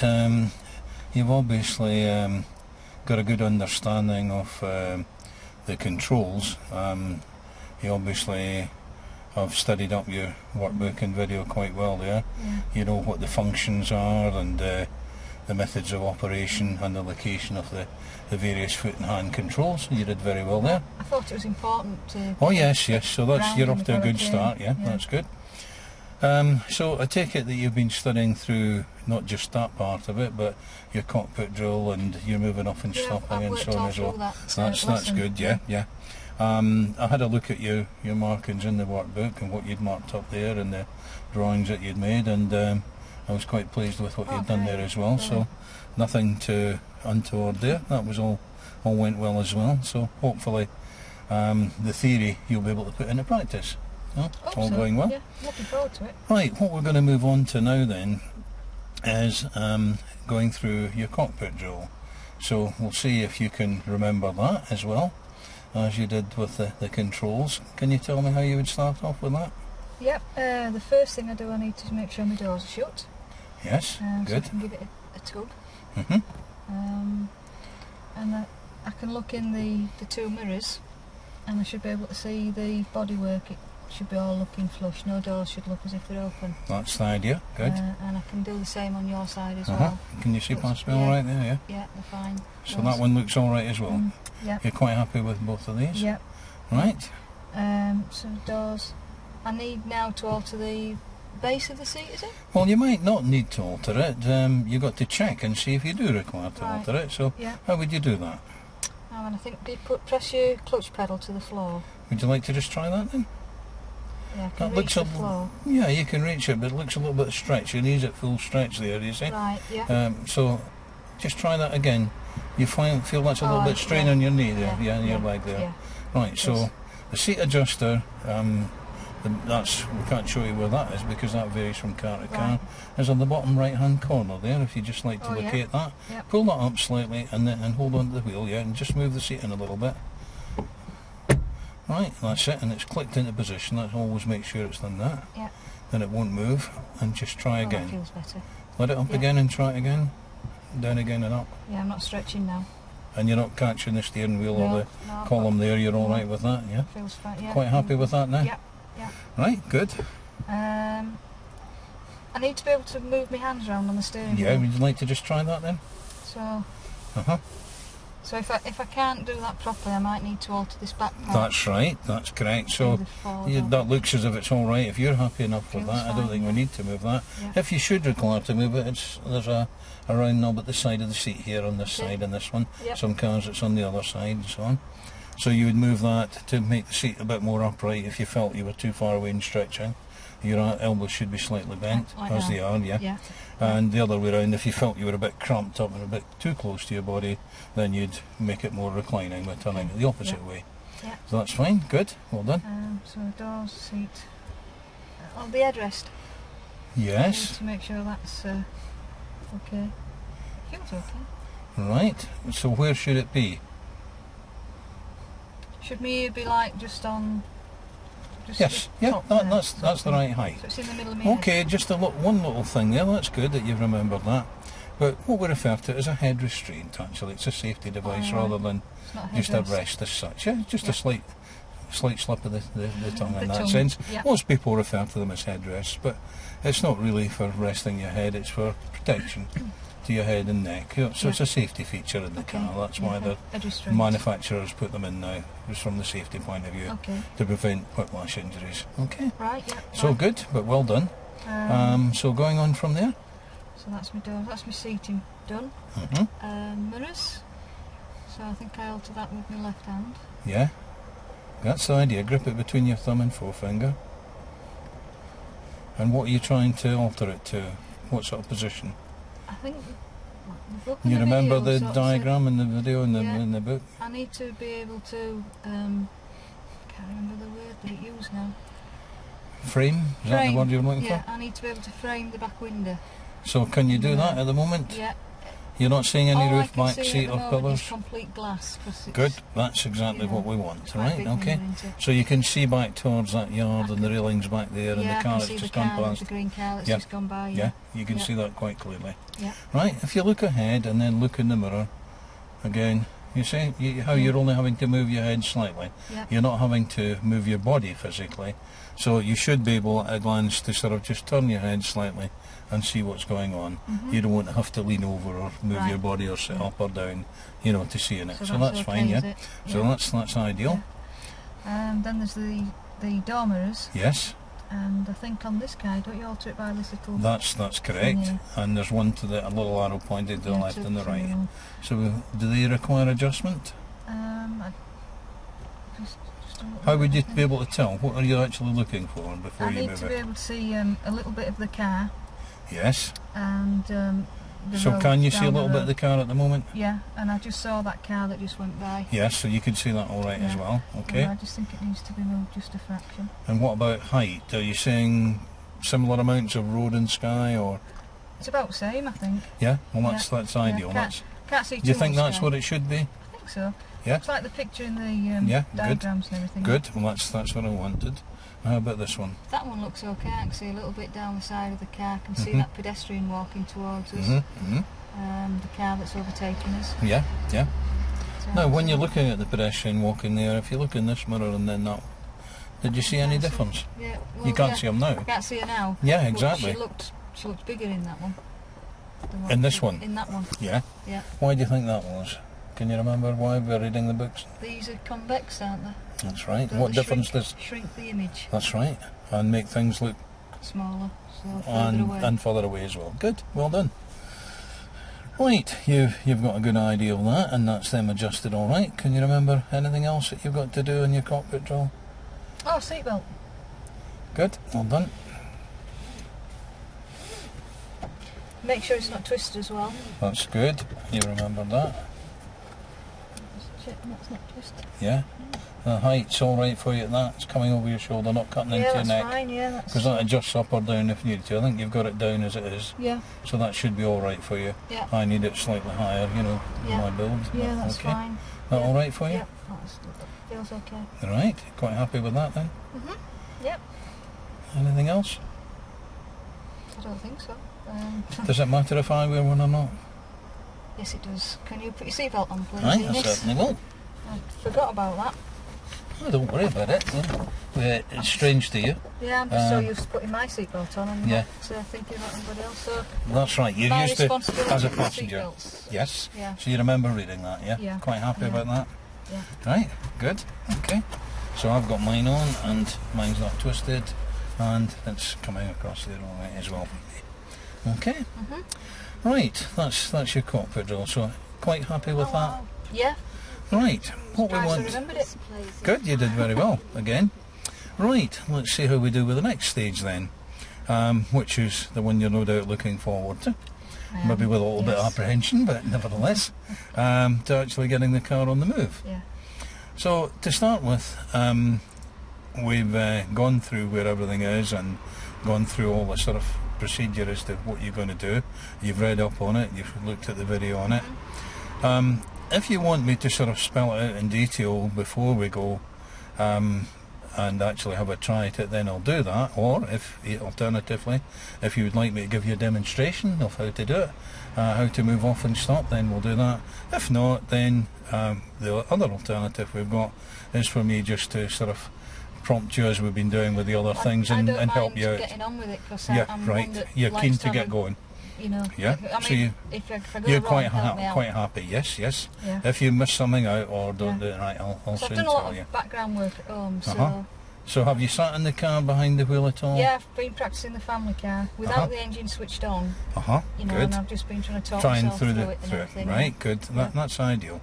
that you've obviously got a good understanding of the controls. You obviously have studied up your workbook and video quite well there. Yeah. You know what the functions are and the methods of operation and the location of the various foot and hand controls. You did very well there. I thought it was important to... Oh yes, yes, so that's, you're off to a good grounding start, yeah, that's good. So I take it that you've been studying through not just that part of it, but your cockpit drill and you're moving off and stopping and so on as well. That's good, yeah, yeah. I had a look at your markings in the workbook and what you'd marked up there and the drawings that you'd made, and I was quite pleased with what you'd done there as well. So nothing to untoward there. That was all went well as well. So hopefully the theory you'll be able to put into practice. All going well. Yeah, looking forward to it. Right, what we're going to move on to now then is going through your cockpit drill. So we'll see if you can remember that as well as you did with the controls. Can you tell me how you would start off with that? Yep, the first thing I do, I need to make sure my doors are shut. Yes, good. So I can give it a tug. Mm-hmm. And I can look in the two mirrors and I should be able to see the bodywork. It should be all looking flush, no doors should look as if they're open. That's the idea, good. And I can do the same on your side as well. Can you see past me all right there, yeah? Yeah, they're fine. So that one looks all right as well? Yeah. You're quite happy with both of these? Yep. Right. So doors, I need now to alter the base of the seat, is it? Well, you might not need to alter it. You've got to check and see if you do require to alter it. So how would you do that? And I think press your clutch pedal to the floor. Would you like to just try that then? Yeah, I can reach the floor. Yeah, you can reach it, but it looks a little bit stretched. Your knee's at full stretch there, you see? Right, yeah. So just try that again. You feel that's a little bit strain on your knee there, and your leg there. Yeah. Right, so the seat adjuster, we can't show you where that is because that varies from car to car, is on the bottom right hand corner there. If you just like to locate that, pull that up slightly and hold on to the wheel, and just move the seat in a little bit. Right, that's it, and it's clicked into position. That always make sure it's done that. Yeah. Then it won't move, and just try again. That feels better. Let it up again and try it again. Down again and up. Yeah, I'm not stretching now. And you're not catching the steering wheel or the column there, you're all right with that, yeah? Feels fine, yeah. Quite happy with that now? Yeah, yeah. Right, good. I need to be able to move my hands around on the steering wheel. Yeah, would you like to just try that then? So... So if I can't do that properly, I might need to alter this back part. That's right, that's correct. So that looks as if it's all right. If you're happy enough with that, I don't think we need to move that. Yeah. If you should require to move it, there's a round knob at the side of the seat here on this side and this one. Yep. Some cars it's on the other side and so on. So you would move that to make the seat a bit more upright if you felt you were too far away and stretching. Your elbows should be slightly bent, as they are, yeah. And the other way around, if you felt you were a bit cramped up and a bit too close to your body, then you'd make it more reclining by turning it the opposite way. Yeah. So that's fine, good, well done. So doors, seat, the headrest. Yes. I need to make sure that's okay. Feels okay. Right, so where should it be? Should my ear be like just on... Yes, yeah, that's the right height. So it's in the middle of my head. Okay, just one little thing there, that's good that you've remembered that. But what we refer to as a head restraint, actually, it's a safety device rather than just a rest as such. Yeah, just a slight slip of the tongue in that sense. Yeah. Most people refer to them as headrests, but it's not really for resting your head, it's for protection to your head and neck. So it's a safety feature in the car. That's why the manufacturers put them in now, just from the safety point of view, to prevent whiplash injuries. Okay. Right. Yeah. So good, but well done. So going on from there. So that's my door. That's my seating done. Mirrors. So I think I alter that with my left hand. Yeah. That's the idea. Grip it between your thumb and forefinger. And what are you trying to alter it to? What sort of position? I think you remember the diagram in the video in the book? I need to be able to I can't remember the word that it used now. Frame? Is that the word you're looking for? Yeah, I need to be able to frame the back window. So can you do that at the moment? Yeah. You're not seeing any All roof, I can back see seat at or the moment pillars? is complete glass. 'Cause it's, Good, that's exactly you know, what we want, quite a right? big Okay. window, isn't it? So you can see back towards that yard and the railings back there and Yeah, the car I that's can see just the gone car, past. the green car that's Yeah. just gone by. Yeah, you can Yeah. see that quite clearly. Yeah. Right, if you look ahead and then look in the mirror, again, you see how you're only having to move your head slightly. Yeah. You're not having to move your body physically. So you should be able at a glance to sort of just turn your head slightly and see what's going on. You don't want to have to lean over or move your body or sit up or down, you know, to see in it. So that's okay, fine, yeah. is it? So that's ideal. Then there's the door mirrors, Yes, and I think on this car, don't you alter it by this little... that's correct. Yeah. And there's one to a little arrow pointed to the Yeah, left to- and the to right. the- So do they require adjustment? I just a little How bit, would I you think. be able to tell? What are you actually looking for before I you need move to be it? able to see a little bit of the car Yes. and the So road can you see a down little bit of road. the car at the moment? Yeah, and I just saw that car that just went by. Yes, so you can see that all right as Yeah. well. Okay. And I just think it needs to be moved just a fraction. And what about height? Are you seeing similar amounts of road and sky, or It's about the same, I think. yeah? Well, Yeah. that's ideal. Can't, can't see too Do you think much that's sky. what it should be? I think so. Yeah. It's like the picture in the Yeah, good. diagrams and everything. Good. Well, that's what I wanted. How about this one? That one looks okay. I can see a little bit down the side of the car. I can see Mhm. that pedestrian walking towards us. Mm-hmm. The car that's overtaking us. Yeah, yeah. So Now, when so- you're looking at the pedestrian walking there, if you look in this mirror and then that, did you see any Can't see- difference? Yeah, well, You can't yeah, see them now. I can't see her now. Yeah, but exactly. She looked bigger in that one. than In this one? In that one. Yeah. Yeah. Why do you think that was? Can you remember why we're reading the books? These are convex, aren't they? That's right. They'll What difference shrink, does? shrink the image That's right. And make things look smaller, so further away. and further away as well. Good. Well done. Right, you've got a good idea of that, and that's them adjusted all right. Can you remember anything else that you've got to do in your cockpit drill? Oh, seatbelt. Good. Well done. Make sure it's not twisted as well. That's good. You remembered that. Just check that's not twisted. Yeah. The height's all right for you at that. It's coming over your shoulder, not cutting into Yeah, your that's neck. fine. Yeah, that's. Because that adjusts up or down if you need to. I think you've got it down as it is, Yeah, so that should be all right for you. yeah, I need it slightly higher, you know, Yeah. my build. yeah. That's okay. fine. That Yeah. all right for you? Yeah, that feels okay. All right. Quite happy with that then. Yep. Anything else? I don't think so. Does it matter if I wear one or not? Yes, it does. Can you put your seatbelt on, please? Right, I Aeneas? certainly will. I forgot about that. Well, don't worry about it. It's strange to you. Yeah, I'm just so used to putting my seatbelt on and Yeah. not thinking about anybody else. So That's right. You're my used to responsibility as a for passenger. seatbelts. Yes. Yeah. So you remember reading that, yeah? Yeah. Quite happy Yeah. about that? Yeah. Right, good. Okay. So I've got mine on and mine's not twisted and it's coming across there all right as well for me. Okay. Right, that's your cockpit drill. So quite happy with that? Yeah. Right, what we Surprised I want... remembered it. Good, you did very well again. Right, let's see how we do with the next stage then, which is the one you're no doubt looking forward to. Maybe with a little bit of yes. apprehension, but nevertheless, to actually getting the car on the move. Yeah. So to start with, we've gone through where everything is and gone through all the sort of procedure as to what you're going to do. You've read up on it, you've looked at the video on it. If you want me to sort of spell it out in detail before we go and actually have a try at it, then I'll do that. Or if alternatively, if you would like me to give you a demonstration of how to do it, how to move off and stop, then we'll do that. If not, then the other alternative we've got is for me just to sort of prompt you as we've been doing with the other things I and don't help mind you out. getting on with it because Yeah, I'm right. one that You're likes keen to to have get a- going. You know. Yeah, I so mean, if I go You're wrong, quite help me out. quite happy. Yes, yes. Yeah. If you miss something out or don't Yeah. do it right, I'll So I've soon done a lot tell you. of background work at home, so Uh-huh. So have you sat in the car behind the wheel at all? yeah, I've been practicing the family car without Uh-huh. the engine switched on. Uh-huh, You know, good. and I've just been trying to talk Trying myself through through the it and through it. everything. Right, good. Yeah. That's ideal.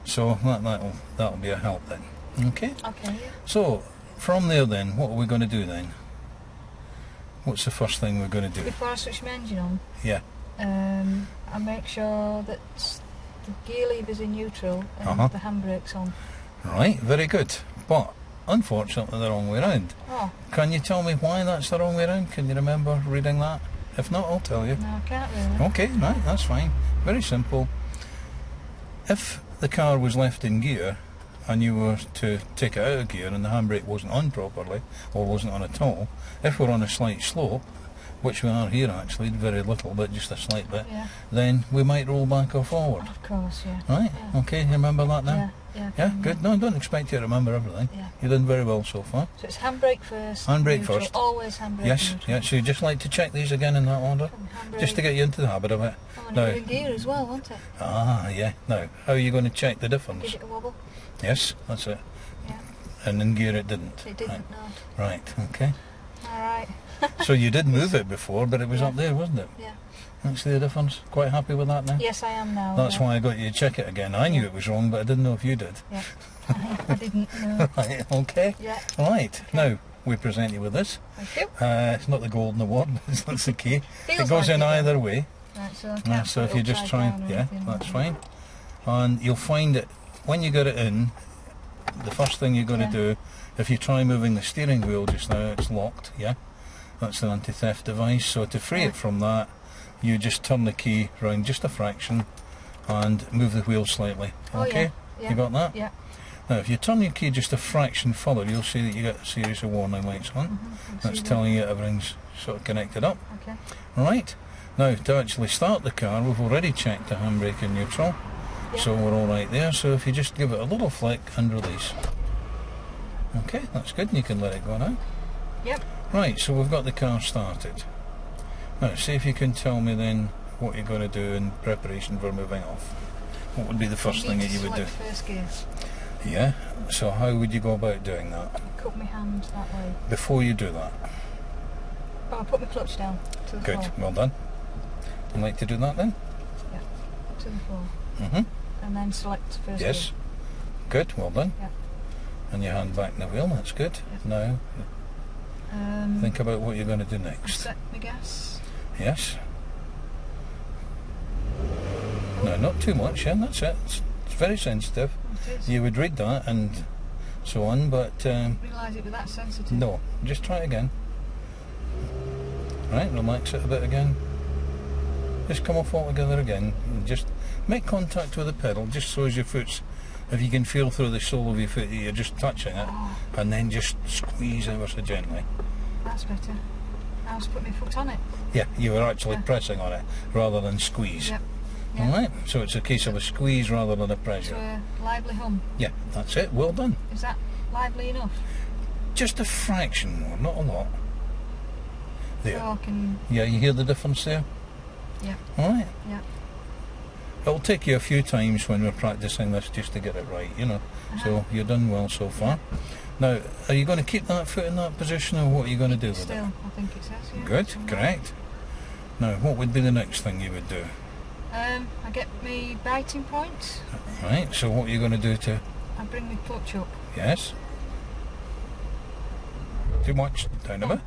So that'll be a help then. Okay. Okay. Yeah. So from there then, what are we going to do then? What's the first thing we're going to do? Before I switch my engine on, Yeah. I make sure that the gear lever's in neutral and Uh-huh. the handbrake's on. Right, very good. But unfortunately the wrong way round. Oh, Can you tell me why that's the wrong way round? Can you remember reading that? If not, I'll tell you. No, I can't really. Okay, right, that's fine. Very simple. If the car was left in gear and you were to take it out of gear and the handbrake wasn't on properly, or wasn't on at all, if we're on a slight slope, which we are here actually, very little but just a slight bit, Yeah. then we might roll back or forward. Of course, yeah. Right, Yeah. okay, you remember that now? Yeah, yeah. Yeah, good. No, I don't expect you to remember everything. Yeah. You've done very well so far. So it's handbrake first. Handbrake neutral, first. Always handbrake. Yes, neutral. yeah, so you just like to check these again in that order? Handbrake. Just to get you into the habit of it. Oh, and No. you're in gear as well, won't it? Ah, yeah. Now, how are you going to check the difference? Give it a wobble. Yes, that's it. Yeah. And in gear it didn't. It didn't, no. Right, okay. Alright. So you did move it before, but it was Yeah. up there, wasn't it? Yeah. That's the difference. Quite happy with that now? Yes, I am now. That's yeah. why I got you to check it again. I knew it was wrong, but I didn't know if you did. Yeah. I didn't know. Right, okay. Yeah. Right, now we present you with this. Thank you. It's not the golden award, but that's the key. Feels It goes like in it, either way. Right, so I can't So put if it you just upside try, down or yeah, anything. that's fine. And you'll find that when you get it in, the first thing you're going Yeah. to do, if you try moving the steering wheel just now, it's locked, yeah? That's an anti-theft device. So to free it from that, you just turn the key round just a fraction and move the wheel slightly. Oh, Okay? yeah. Yeah. You got that? Yeah. Now if you turn your key just a fraction further, you'll see that you get a series of warning lights on. That's telling you everything's sort of connected up. Okay. Right. Now to actually start the car, we've already checked the handbrake and neutral. Yeah. So we're all right there. So if you just give it a little flick and release. Okay, that's good, and you can let it go now. Yep. Right, so we've got the car started. Now see if you can tell me then what you're going to do in preparation for moving off. What would be the first thing that you would do? First gear. Yeah, so how would you go about doing that? Cup my hand that way. Before you do that. Oh, I put my clutch down to the Good, floor. well done. You'd like to do that then? To the floor. Mm-hmm. And then select first Yes. gear. Good, well done. Yeah. And your hand back in the wheel, that's good. Yeah. Now, think about what you're going to do I next. set my gas. Yes. No, not too much, yeah, that's it. It's very sensitive. It is. You would read that and so on, but Realise it was that sensitive. no, just try it again. Right, relax it a bit again. Just come off altogether again. And just make contact with the pedal, just so as your foot's, if you can feel through the sole of your foot that you're just touching it, and then just squeeze ever so gently. That's better. I was putting my foot on it. Yeah, you were actually Yeah. pressing on it rather than squeeze. Yep. Yeah. Alright, so it's a case of a squeeze rather than a To pressure. a lively hum. Yeah, that's it, well done. Is that lively enough? Just a fraction more, not a lot. There. So I can... Yeah, you hear the difference there? Yeah. Alright. Yeah. It'll take you a few times when we're practicing this just to get it right, you know. So you've done well so far. Now, are you going to keep that foot in that position, or what are you going to do with Still, it? I think it says, yeah. Good, somewhere. correct. Now, what would be the next thing you would do? I get my biting point. Right, so what are you going to do to... I bring my clutch up. Yes? Too much? Down a bit?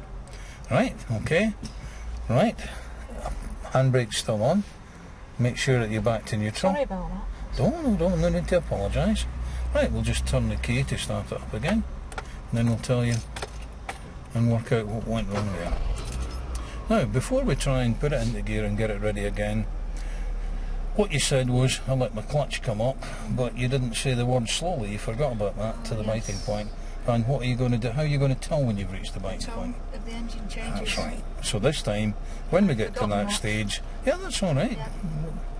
Right, okay. Right. Handbrake's still on. Make sure that you're back to neutral. Sorry about that. No need to apologise. Right, we'll just turn the key to start it up again. And then we'll tell you and work out what went wrong there. Now, before we try and put it into gear and get it ready again, what you said was, I let my clutch come up, but you didn't say the word slowly. You forgot about that to the biting point. And what are you going to do? How are you going to tell when you've reached the biting point? If the engine changes. That's right. So this time, when we get to Forgotten that that. stage, yeah, that's all right. Yeah.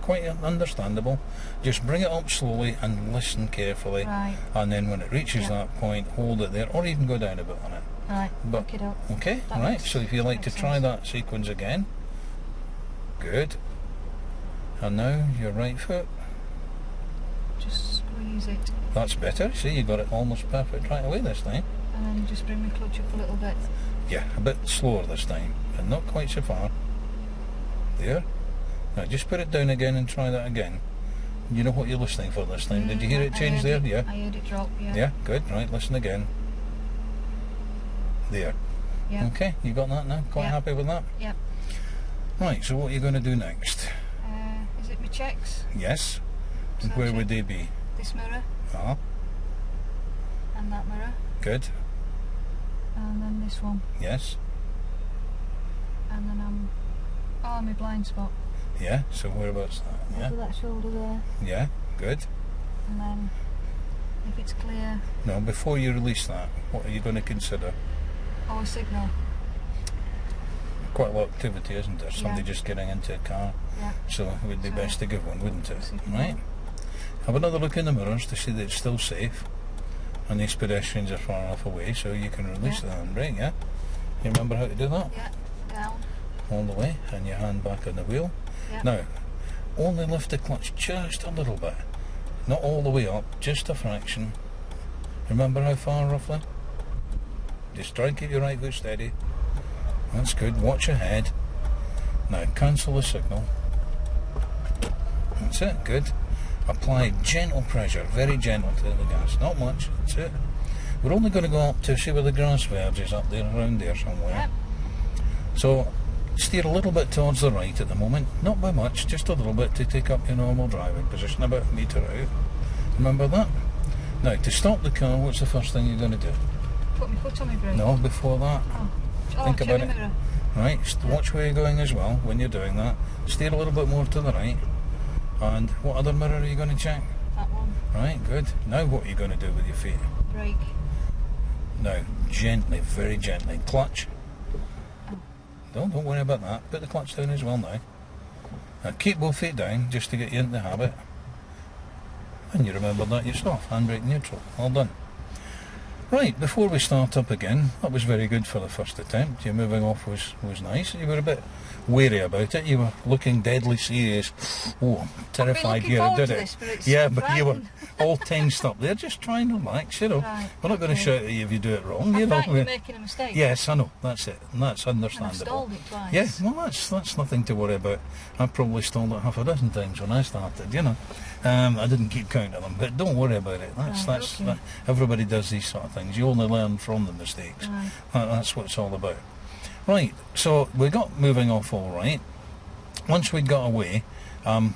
Quite understandable. Just bring it up slowly and listen carefully. Right. And then when it reaches Yeah. that point, hold it there, or even go down a bit on it. Right, But- back it up. Okay, That right. makes- So if you like to makes try sense. that sequence again, good. And now your right foot. Just squeeze it. That's better. See, you got it almost perfect right away this time. And then just bring my clutch up a little bit. Yeah, a bit slower this time, and not quite so far. There. Now just put it down again and try that again. You know what you're listening for this time. Did you hear it I change heard there? it- Yeah. I heard it drop, yeah. Yeah, good. Right, listen again. There. Yeah. Okay, you got that now? Quite Yeah. happy with that? Yeah. Right, so what are you going to do next? Is it my checks? Yes. And So where check would they be? This mirror Ah, and that mirror. good. And then this one. Yes. And then I'm Oh, my blind spot. Yeah, so whereabouts that? Yeah. Over that shoulder there. Yeah, good. And then, if it's clear... Now, before you release that, what are you going to consider? Oh, a signal. Quite a lot of activity, isn't there? Somebody just getting into a car. Yeah. So it would be best to give one, wouldn't it? Signal. Right? Have another look in the mirrors to see that it's still safe. And these pedestrians are far enough away so you can release the handbrake, yeah? You remember how to do that? Yeah, down. All the way, and your hand back on the wheel. Yeah. Now, only lift the clutch just a little bit. Not all the way up, just a fraction. Remember how far roughly? Just try and keep your right foot steady. That's good. Watch ahead. Now cancel the signal. That's it. Good. Apply gentle pressure, very gentle to the gas. Not much. That's it. We're only going to go up to see where the grass verge is, up there, around there somewhere. Yep. So steer a little bit towards the right at the moment. Not by much, just a little bit to take up your normal driving position, about a metre out. Remember that? Now to stop the car, what's the first thing you're going to do? Put my foot on my brake. No, before that. Oh, Think about it. mirror. Right, watch where you're going as well when you're doing that. Steer a little bit more to the right. And what other mirror are you going to check? That one. Right, good. Now what are you going to do with your feet? Brake. Now, gently, very gently. Clutch. Don't worry about that. Put the clutch down as well now. Now keep both feet down just to get you into the habit. And you remember that yourself. Handbrake neutral. All done. Right, before we start up again, that was very good for the first attempt. Your moving off was nice. You were a bit wary about it. You were looking deadly serious. Oh, I'm terrified you did it. Yeah, but you were all tensed up there. Just try and relax, you know. Right, we're not going to shout at you if you do it wrong. You're know. making a mistake. Yes, I know. That's it. And that's And understandable. I've stalled it twice. Yeah, well, that's nothing to worry about. I probably stalled it half a dozen times when I started, you know. I didn't keep count of them, but don't worry about it. Everybody does these sort of things. You only learn from the mistakes. Right. That's what it's all about. Right, so we got moving off all right. Once we got away,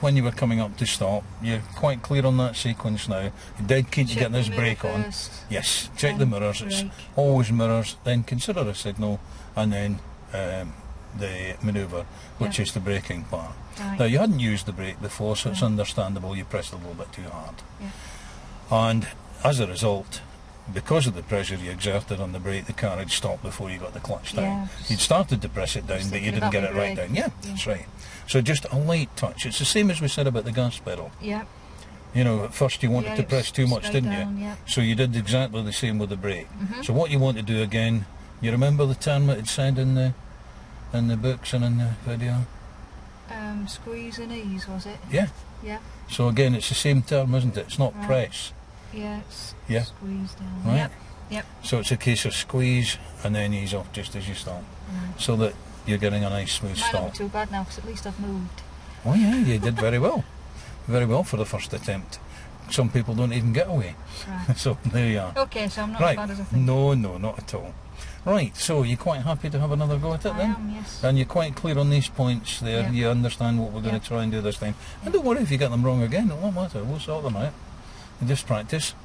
when you were coming up to stop, you're quite clear on that sequence now. You're dead keen to get this brake on. Yes, check the mirrors. It's always mirrors, then consider a signal, and then the manoeuvre, which is the braking part. Right. Now, you hadn't used the brake before, so it's understandable you pressed a little bit too hard. Yeah. And as a result, because of the pressure you exerted on the brake, the car had stopped before you got the clutch down. Yeah. You'd started to press it down, but you didn't get it right down. Yeah, that's right. So just a light touch. It's the same as we said about the gas pedal. Yeah. You know, at first you wanted to press too much, didn't you? Yeah. So you did exactly the same with the brake. So what you want to do again, you remember the term it said in the books and in the video? Squeeze and ease, was it? Yeah. Yeah. So again, it's the same term, isn't it? It's not press. Yeah, it's squeeze down. Right. Yep. Yep. So it's a case of squeeze and then ease off just as you stop, so that you're getting a nice smooth Might stop. not be too bad now, because at least I've moved. Oh yeah, you did very well. Very well for the first attempt. Some people don't even get away. Right. So there you are. Okay, so I'm not as bad as I think. No, not at all. Right, so you're quite happy to have another go at it then? I am, yes. And you're quite clear on these points there. Yeah. You understand what we're going to try and do this time. And don't worry if you get them wrong again, it won't matter. We'll sort them out. And just practice.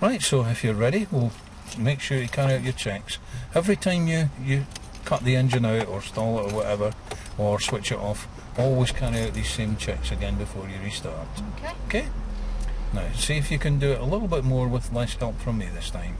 Right, so if you're ready, we'll make sure you carry out your checks. Every time you cut the engine out or stall it or whatever, or switch it off, always carry out these same checks again before you restart. Okay. Okay? Now, see if you can do it a little bit more with less help from me this time.